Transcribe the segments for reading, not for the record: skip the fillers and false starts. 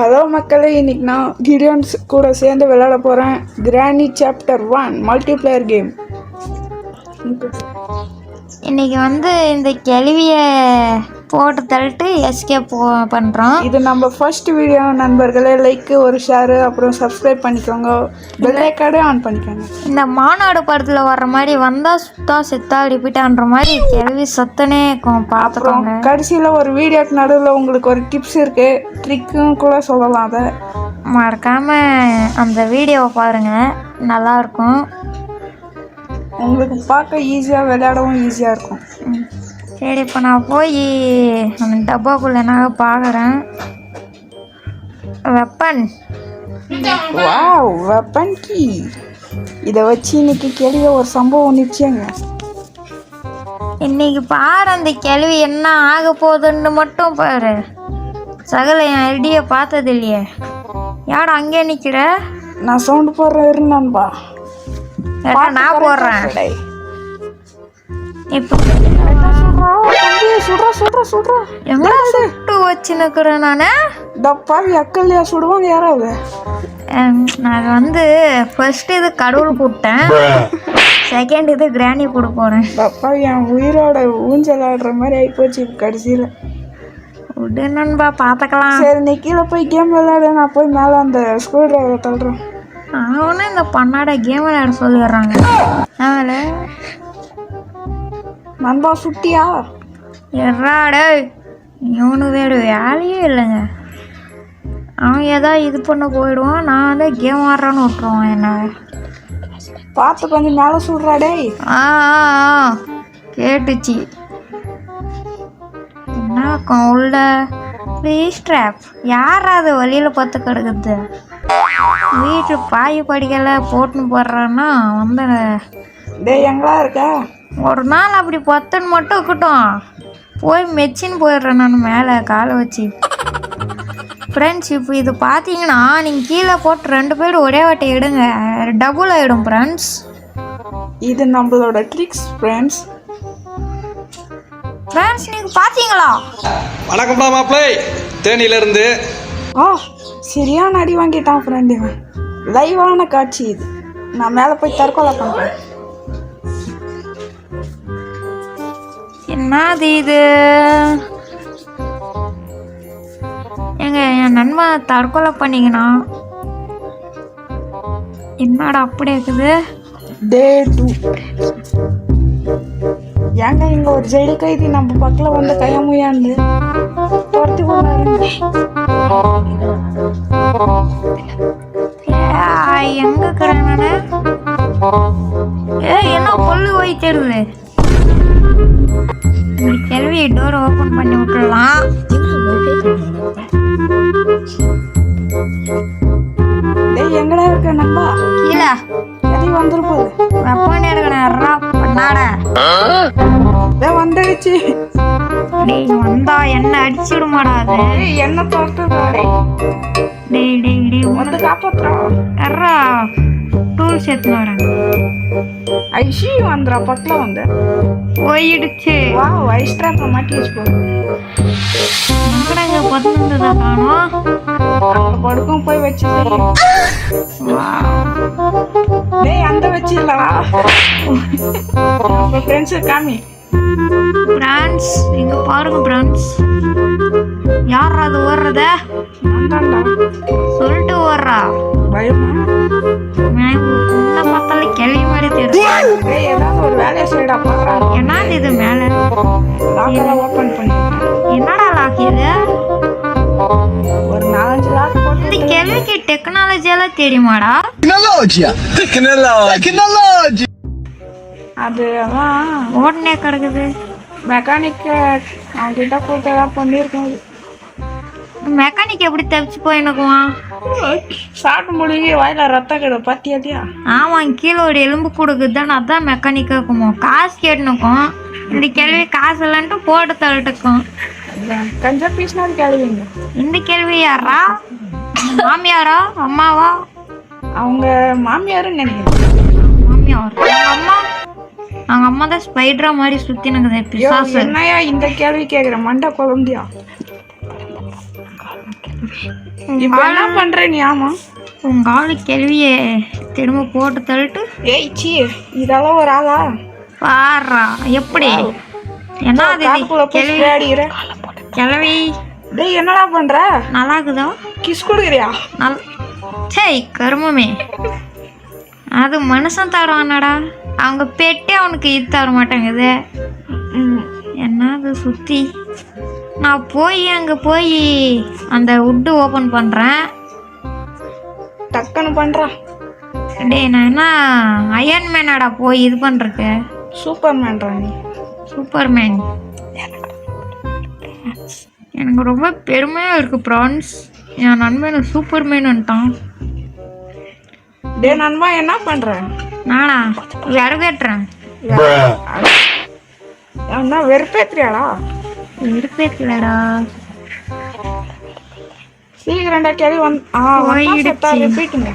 Hello மக்களே, இன்னைக்கு நான் கிரியான்ஸ் கூட சேர்ந்து விளையாட போகிறேன். Granny chapter 1 multiplayer game. இன்னைக்கு இந்த கேள்வியை போட்டு தள்ளிட்டு எஸ்கேப் பண்ணுறோம். இது நம்ம ஃபர்ஸ்ட் வீடியோ நண்பர்களே. லைக், ஒரு ஷேரு, அப்புறம் சப்ஸ்கிரைப் பண்ணிக்கோங்க. பெல் ஐக்கானே ஆன் பண்ணிக்கோங்க. இந்த மாநாடு படத்தில் வர்ற மாதிரி வந்தால் சுத்தா செத்தா ரிப்பீட்டான்ற மாதிரி கேள்வி சத்தனே பார்த்துக்கோங்க. கடைசியில் ஒரு வீடியோக்கு நடுவில் உங்களுக்கு ஒரு டிப்ஸ் இருக்குது, ட்ரிக்கும் கூட சொல்லலாம். அதை மறக்காமல் அந்த வீடியோவை பாருங்கள், நல்லாயிருக்கும். உங்களுக்கு பார்க்க ஈஸியாக, விளையாடவும் ஈஸியாக இருக்கும். சரி, இப்போ நான் போய் அந்த டப்பாக்குள்ளே நான் பார்க்குறேன். வெப்பன், வாவ், வெப்பன் கீ. இதை வச்சு இன்னைக்கு கேள்வி ஒரு சம்பவம் நிச்சயங்க. இன்னைக்கு பாரு அந்த கேள்வி என்ன ஆக போகுதுன்னு மட்டும் பாரு. சகல என் ஐடியை பார்த்தது இல்லையே. யாரும் அங்கே நிற்கிற? நான் சவுண்டு போடுறேன் இருந்தான்பா. நான் போடுறேன். இப்போ எங்க சுட்டு வச்சுன்னுக்குறேன் நான். டப்பாவி அக்கல்லையா சுடுவாங்க யாராவது? நான் ஃபர்ஸ்ட் இது கடவுள் கூப்பிட்டேன், செகண்ட் இது கிராணி கூட போகிறேன். டப்பாவி என் உயிரோட ஊஞ்சல் ஆடுற மாதிரி ஆகிப்போச்சு கடைசியில். விடு நண்பா, பார்த்துக்கலாம். சரி, நீ கீழே போய் கேம் விளையாடு, நான் போய் மேலே அந்த ஸ்க்ரூ டிரைவரை தள்ளுறேன். அவனும் இந்த பண்ணாட கேம் விளையாட சொல்லிடுறாங்க. அவள நண்பா சுட்டியா? எறாடே, இவனு வேறு வேலையே இல்லைங்க. அவன் ஏதாவது இது பண்ண போயிடுவான், நான் கேம் ஆடுறான்னு விட்டுருவான் என்ன. பார்த்து கொஞ்சம் மேலே சுடுறாடே. கேட்டுச்சு. என்ன உள்ள ஸ்ட்ராப் யாராவது வழியில் பார்த்து கிடக்குது. வீட்டு பாய் படிக்கலை போட்டுன்னு போடுறான்னா டேய் எங்களா இருக்க? ஒரு நாள் அப்படி பத்துன்னு மட்டும் இருக்கட்டும், போய் மெச்சின்னு போயிடுறேன் நான் மேலே காலை வச்சு. ஃப்ரெண்ட்ஸ், இப்போ இது பார்த்தீங்கன்னா நீங்கள் கீழே போட்டு 2 பேரும் ஒரே வாட்டி எடுங்க, டபுள் ஆகிடும் ஃப்ரெண்ட்ஸ். இது நம்மளோட ட்ரிக்ஸ் ஃப்ரெண்ட்ஸ். ஃப்ரெண்ட்ஸ், நீங்கள் பார்த்தீங்களா? வணக்கம்ப்பா மாப்பிள்ளை, தேனியிலேருந்து. சரியான அடி வாங்கிட்டான் ஃப்ரெண்டு. லைவான காட்சி இது. நான் மேலே போய் தற்கொலை பண்ணுறேன். என்னது இது? எங்க என் நண்பன் தற்கொலை பண்ணிக்கணா. என்னடா அப்படி இருக்குது? டே 2 ஏங்க இங்கே ஒரு ஜெயிலு கைதி நம்ம பக்கத்தில் வந்து கையமுயாண்டு துரத்தி கொண்டாரு. எங்க இருக்கிறேன்? என்ன கொள்ளு வைத்திருது? கேள்வி டோர் ஓபன் பண்ணி விட்டுடலாம். டேய் எங்கடா இருக்க நண்பா? கீழே எதை வந்துரு போகுது. வெப்பன் எடுக்கணும் பண்ணாட. வந்துடுச்சு. டேய் வந்தா என்ன அடிச்சிடுமாடா அது? என்ன தோர்த்துடா. டேய் டேய் டேய் வந்து காப்பாத்துறா. எர்ரா டூல் சேர்த்து வரேன். ஐஷி வந்துடா பக்கத்தில் வந்து போயிடுச்சு. வா, ஐஸ் ட்ராப்பை மாட்டி வச்சுக்கோ. எங்கடாங்க பதுந்ததா காணோம்? அந்த படுக்கும் போய் வச்சு டேய் அந்த வச்சு இல்லடா. உங்க ஃப்ரெண்ட்ஸு காமி. பிரான்ஸ் இங்க பாருங்க பிரான்ஸ். யார் அது ஓடுறத? சொல்லிட்டு ஓடுறா. பயமா? உன்னை பார்த்தாலே கேள்வி மாதிரி தெரியும். ஏதாவது ஒரு வேலையை செய்யடா பாக்குறா. என்னது இது மேல? லாக்கெல்லாம் ஓப்பன் பண்ணி. என்னடா லாக் இது? ஒரு 4-5 லாக் போட்டு. இந்த கேள்விக்கு டெக்னாலஜி எல்லாம் தெரியுமாடா? டெக்னாலஜி அது அதான் ஓடனே கிடக்குது. மெக்கானிக் அவன்கிட்ட போட்டு ஏதாவது பண்ணியிருக்கோம். மெக்கானிக் எப்படி தப்பிச்சு போயினுக்குவான்? சாப்பிட்டு முடிஞ்சு வாயில ரத்தம் கிடும் பத்தியாதியா? ஆமாம், கீழே ஒரு எலும்பு கொடுக்குதுதான். அதான் மெக்கானிக்காக இருக்குமோ. காசு கேட்டுனுக்கும். இந்த கேள்வி காசு இல்லைன்ட்டு போட்டு தள்ளிட்டுக்கும். கஞ்சா பீஸ்னாலும் கேள்விங்க. இந்த கேள்வி யாரா? மாமியாரா அம்மாவா? அவங்க மாமியாருன்னு நினைக்கிறேன். மாமியார் அவங்க அம்மா தான் ஸ்பைடரா மாதிரி சுத்தி நிக்குது. என்னையா இந்த கேள்வி கேட்குற மண்டை குழந்தையா? இப்போ என்ன பண்ற நீ? ஆமா, உங்க ஆளு கேள்வியே திரும்ப போட்டு தள்ளிட்டு ஏய் சி, இதெல்லாம் ஒரு ஆளா? பாடுறா எப்படி என்ன அது காக்குள்ள போய் கேள்வி spray அடிக்கிற? கிளவி டேய் என்னடா பண்ற? நல்லா இருக்குதோ கிஸ் கொடுக்குறியா? சரி கருமமே, அது மனுஷன் தருவானடா, அவங்க பெட்டே அவனுக்கு இது தர மாட்டேங்குது. என்னது சுத்தி நான் போய் அங்கே போய் அந்த வுட்டு ஓப்பன் பண்ணுறேன். டக்குன்னு பண்றா. டேய் நான் என்ன அயன்மேனாடா போய் இது பண்ணுறக்கு? சூப்பர்மேன்டா நீ. சூப்பர்மேன். எனக்கு ரொம்ப பெருமையாக இருக்குது ஃப்ரெண்ட்ஸ், என் நண்பன் சூப்பர்மேன்ட்டான். டே நண்பா என்ன பண்ற? நானா விறகேட்டுறேன். என்ன வெறுப்பேத்துறியாடா? இருப்பேத்துலடா சீக்கிரம்டா கேள்வி ரிப்பீட்டுங்க.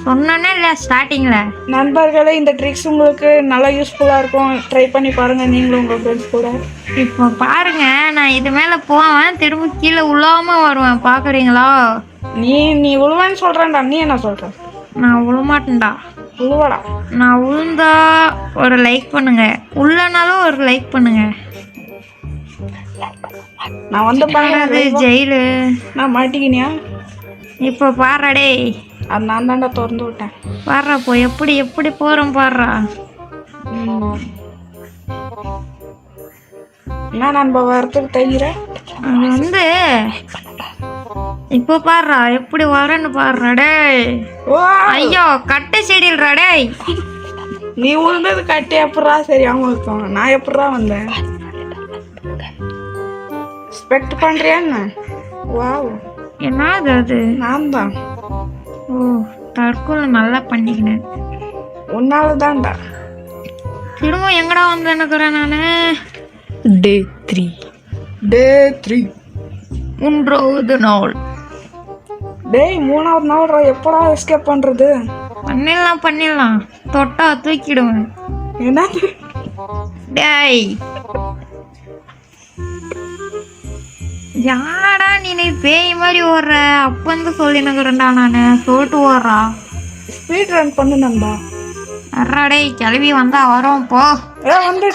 சொன்னோன்னே இல்லை ஸ்டார்டிங்கில். நண்பர்களே, இந்த ட்ரிக்ஸ் உங்களுக்கு நல்லா யூஸ்ஃபுல்லாக இருக்கும். ட்ரை பண்ணி பாருங்கள் நீங்களும் உங்கள் ஃப்ரெண்ட்ஸ் கூட. இப்போ பாருங்க, நான் இது மேலே போவேன், திரும்ப கீழே உழாமல் வருவேன், பார்க்குறீங்களா? நீ உழுவான்னு சொல்கிறேன்டா, நீ என்ன சொல்கிற? நான் உழமாட்டேன்டா. உழுவடா. நான் உளுந்தா ஒரு லைக் பண்ணுங்க, உள்ளனாலும் ஒரு லைக் பண்ணுங்க. நான் வந்து அது ஜெயிலு. நான் மாட்டிக்கினியா? இப்போ பாடுறா டேய், அது நான் தாண்டா திறந்து விட்டேன். பாடுறா போ, எப்படி எப்படி போகிறோம் பாடுறா. என்ன நண்பா வரத்துக்கு தைக்கிற? அது வந்து இப்போ பாடுறா எப்படி வரேன்னு பாடுறா டேய். ஓ ஐயோ கட்டை செடில்றா டேய். நீ உழுந்தது கட்டி எப்படா சரியாம இருக்கும்? நான் எப்படா வந்தேன்? எக்ஸ்பெக்ட் பண்றியா என்ன? வாவ், என்னது அது? நான் தான். ஓ, தற்கொலை நல்லா பண்ணிக்கினேன். உன்னால தான்டா. திரும்ப எங்கடா வந்து எனக்குறேன் நான்? டே 3 மூன்றாவது நாள். டேய் 3வது நாள் எப்படா எஸ்கேப் பண்றது? பண்ணிடலாம் தொட்டா தூக்கிடுவேன். என்னது? டேய் யாடா நீ பேய் மாதிரி ஓடுற? அப்ப வந்து சொல்லினுக்குறேன்டா நானு, சொல்லிட்டு ஓடுறா. ஸ்பீட் ரன் பண்ணு நண்பா. அறா டேய், கிளம்பி வந்தா வரோம் போ. வந்து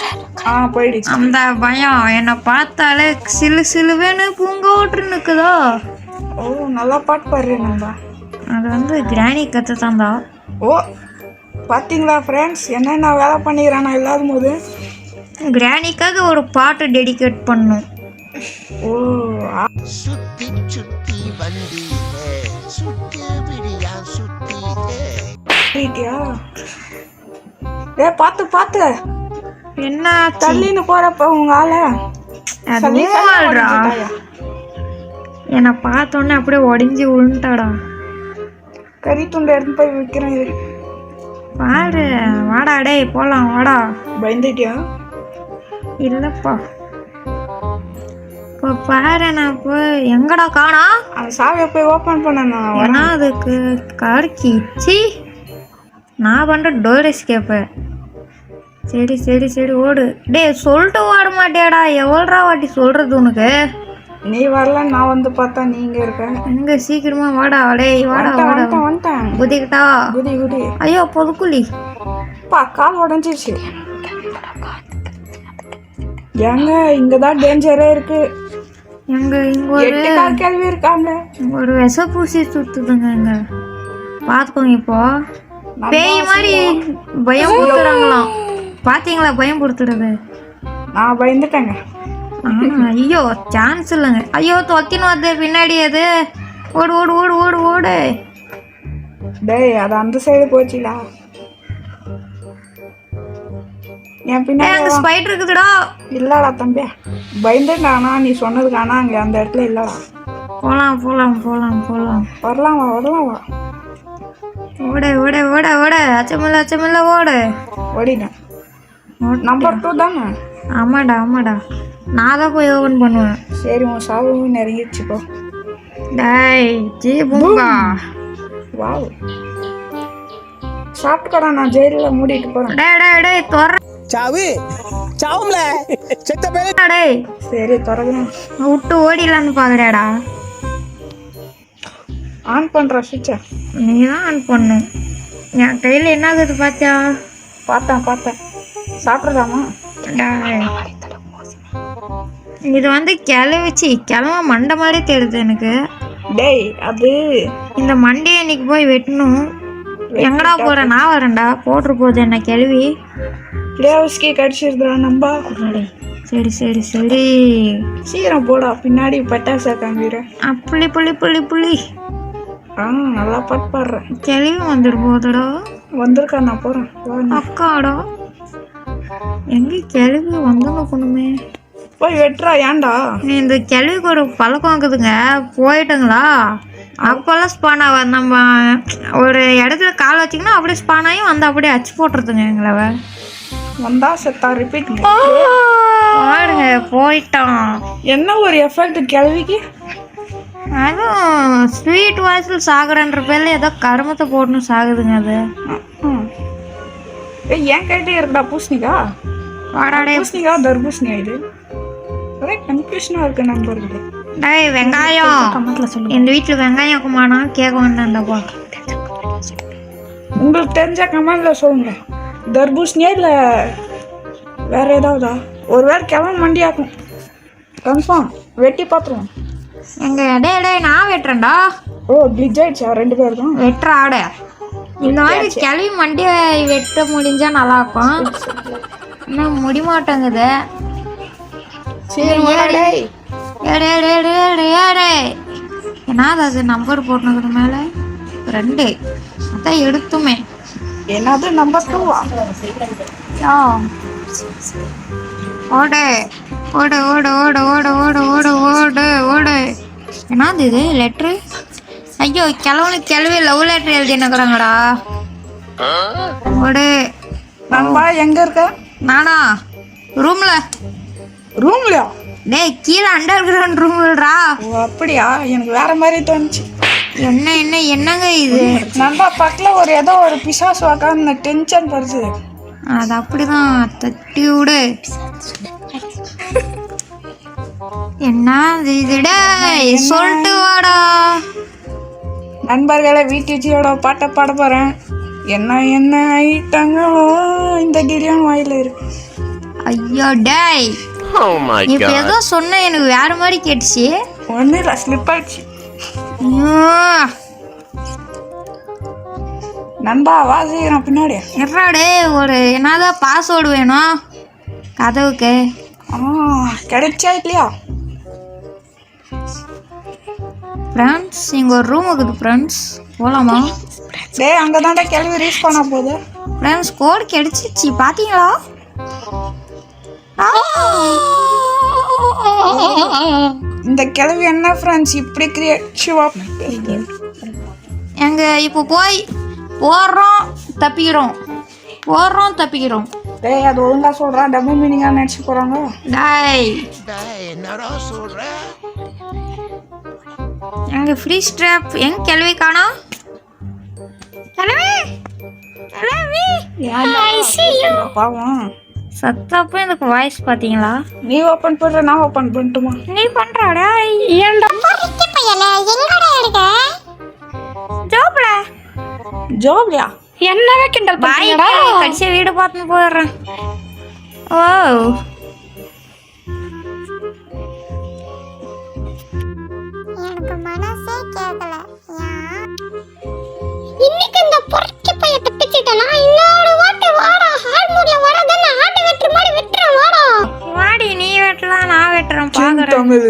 போயிடுச்சு. அந்த பயம் என்னை பார்த்தாலே சிலு சிலுவேன்னு பூங்க ஓட்டு நிற்குதோ. ஓ நல்லா பாட்டு பாடுறேன் நண்பா. அது வந்து கிராணி கற்று தந்தா. ஓ பார்த்தீங்களா ஃப்ரெண்ட்ஸ், என்னென்ன வேலை பண்ணிக்கிறான் நான் இல்லாத போது. கிராணிக்காக ஒரு பாட்டு டெடிகேட் பண்ணும். ஓ சுத்தி சுத்தி வந்தீங்க, சுத்தி பிடியா சுத்தி. ஏ பார்த்து என்ன தள்ளின்னு போறப்ப உங்க ஆள என்னை பார்த்தோன்னே அப்படியே உடஞ்சி விழுந்துட்டாடா. கறி துண்டு எடுத்து போய் விற்கிறேன். பாரு வாடா டேய் போலாம் வாடா. பயந்துட்டியா? இல்லப்பா. இப்போ பாரு நான் போய் எங்கடா காணா? அந்த சாவியை போய் ஓப்பன் பண்ண. ஏன்னா அதுக்கு கடிச்சிச்சு. நான் பண்ணுற டோர் எஸ்கேப்பு. சரி ஓடு. டேய் சொல்லிட்டு ஓட மாட்டியாடா? எவ்வளோடா வாட்டி சொல்கிறது உனக்கு? நீ வரல, நான் வந்து பார்த்தா நீங்க இருக்க. எங்க சீக்கிரமா வாடா. டேய் வாடா வந்துட்டேன். குதிக்கிட்டா குதி. ஐயோ பொதுக்குழி கால் உடஞ்சிருச்சு. ஏங்க இங்கதான் டேஞ்சரே இருக்கு. எங்க இங்க ஒரு கேள்வி இருக்காங்க. ஒரு விஷப்பூசி சுத்துதுங்க. இங்க பாத்துக்கோங்க. இப்போ பேய் மாதிரி பயம் கொடுத்துறாங்களாம். பாத்தீங்களா பயம் கொடுத்துறது? நான் பயந்துட்டேங்க. ஐயோ சான்ஸ் இல்லைங்க. ஐயோ தொத்தின்னு வருது பின்னாடி. அது ஓடு ஓடு ஓடு ஓடு ஓடு. டேய் அது அந்த சைடு போச்சுடா. என் பின்னாடி அங்க ஸ்பைடர் இருக்குதுடா. இல்லடா தம்பி, பயந்துட்டானா நீ சொன்னதுக்கு. ஆனா அங்க அந்த இடத்துல இல்லடா. போலாம் வரலாம் வா. ஓட அச்சமில்ல ஓடு. ஓடிட்டேன். நம்பர் 2 தானே? ஆமாடா நான் தான் போய் ஓபன் பண்ணுவேன். சரி உன் சாவு நெருங்கிடுச்சு போ. டேய் ஜி பூங்கா. வாவ் சாப்பிட்டுக்கடா, நான் ஜெயில மூடிட்டு போறேன். டேய் தொற சாவும்ல செத்த பேரு. டேய் சரி திறக்கிறேன். விட்டு ஓடிடலான்னு பாக்குறேடா. ஆன் பண்ணுற சுவிட்சை. நீ தான் ஆன் பண்ணு. என் கையில் என்ன ஆகுது பார்த்தியா? பார்த்தேன். சாப்பிட்றதாமா? இது வந்து கிளம்ப மண்டை மாதிரி தெரியுது எனக்கு. டேய் அது இந்த மண்டையை இன்னைக்கு போய் வெட்டணும். எங்கடா போற? நான் வரேன்டா. போட்டுரு போகுது என்ன கிளவி. பிளேவுஸ்கே கடிச்சிருந்தா நம்பா. சரி சீக்கிரம் போடா, பின்னாடி பட்டாசா காமிற. புள்ளி புள்ளி புள்ளி புள்ளி. நல்லா பாட்டு பாடுறேன். கிளவி வந்துடு போதடா. வந்திருக்கா, நான் போகிறேன். அக்காடா எங்க கிளவி வந்துடணுமே. போய் வெட்டுறா. ஏன்டா? நீ இந்த கிளவிக்கு ஒரு பழக்கம் இருக்குதுங்க. போயிட்டுங்களா அப்போல்லாம் ஸ்பான் ஆகாது. நம்ம ஒரு இடத்துல கால் வச்சிங்கன்னா அப்படியே ஸ்பான் ஆகி வந்து அப்படியே அச்சு போட்டுருதுங்க எங்களை. வந்தா செத்தா ரிப்பீட் பாருங்க போயிட்டான். என்ன ஒரு எஃபெக்ட் கிளவிக்கு. அதுவும் ஸ்வீட் வாய்ஸில் சாகுறன்ற பேரில் ஏதோ கருமத்தை போட்டுன்னு சாகுதுங்க அது. ஏன் கேட்டே இருக்குடா பூசணிக்கா. வாடாடே பூசணிக்கா தர்பூசணியா? இது ஒரே கன்ஃபியூஷனாக இருக்கு நண்பர்களே. டேய் வெங்காயம் இந்த வீட்டில் வெங்காயம் குமானா கேட்க வேண்டாம்டாப்பா. உங்களுக்கு தெரிஞ்ச கமெண்ட்ல சொல்லுங்க. தர்பூசணியா இல்லை வேற ஏதாவதா? ஒரு வேறு கிளம்ப மண்டியாக்கும். கன்ஃபார்ம் வெட்டி பார்த்துருவோம். எங்க டே நான் வெட்டுறேன்டா. கிளிச் ஆயிடுச்சா 2 பேருக்கும்? வெட்டுற ஆட இந்த மாதிரி கிளவி மண்டியை வெட்ட முடிஞ்சா நல்லா இருக்கும். இன்னும் முடி மாட்டேங்குது. என்னது அது நம்பர் போட்டுனது மேலே 2 அதான் எடுத்துமே. என்னது நம்பர் 2வா? ஓடு ஓடு ஓடு ஓடு ஓடு ஓடு ஓடு ஓடு ஓடு. என்னது இது லெட்ரு? ஐயோ கிளவி லவ் லெட்டர் எழுதினுக்குறாங்கடா. ஓடு. நண்பா எங்க இருக்க? நானா ரூம்லயா? டேய் கீழே அண்டர் கிரவுண்ட் ரூம்லடா. அப்படியா? எனக்கு வேற மாதிரி தோணுச்சு. என்னங்க இது? நண்பா பக்கத்தில் ஏதோ ஒரு பிசாசு உக்காந்து டென்ஷன் படுது. அது அப்படிதான் தட்டி விடு. என்ன இதுடா சொல்லிட்டு வாடா. நண்பர்களை வீட்டுச்சியோட பாட்டை பாட போறேன். என்ன ஆயிட்டாங்களோ இந்த கிரியான் வாயில இருக்கு. ஐயோ டேய் இப்ப ஏதோ சொன்ன எனக்கு வேற மாதிரி கேட்டுச்சு. ஒன்னும் இல்லை, ஸ்லிப் ஆயிடுச்சு. நண்பா வாசிக்கிறேன் பின்னாடி. எறாடே ஒரு என்னதான் பாஸ்வேர்டு வேணும் கதவுக்கு. கிடைச்சா இல்லையா? ஃப்ரெண்ட்ஸ் இங்கே ஒரு ரூம் இருக்குது ஃப்ரெண்ட்ஸ், போகலாமா? டேய் அங்கே தான்டா கிளம்பி ரீச் பண்ண போகுது. ஃப்ரெண்ட்ஸ் கோடு கிடைச்சிச்சு பார்த்தீங்களா? இந்த கிளவி என்ன ஃப்ரெண்ட்ஸ் இப்படி கிரியேட்டிவா எங்க இப்போ போய் போடுறோம் தப்பிக்கிறோம். டேய் அது ஒழுங்கா சொல்கிறான், டபுள் மீனிங்காக நினச்சி போகிறாங்க. டேய் என்னடா சொல்ற? எங்க ஃப்ரீ ஸ்ட்ராப் எங்க கிளவி காணோம். பாவம் சத்தப்போ எனக்கு வாய்ஸ் பார்த்தீங்களா? நீ ஓப்பன் பண்ணுற நான் ஓப்பன் பண்ணட்டுமா? நீ பண்ணுறாடா ஏன்டா ஜோப்லையா? என்னவே கிண்டல் பண்ணுறா? கடைசியாக வீடு பார்த்துன்னு போயிடுறேன். ஓ எனக்கு மனசே கேட்கல. இன்னைக்கு இந்த பொறுக்கி பைய தப்பிச்சிட்டனா இன்னொரு வாட்டி வாடா. ஹார்மோனியம் வரதெல்லாம் ஆட்டு வெட்டுற மாதிரி வெட்டுறேன் வாடா. வாடி நீ வெட்டலாம் நான் வெட்டுறேன் பாக்குறேன். தமிழ்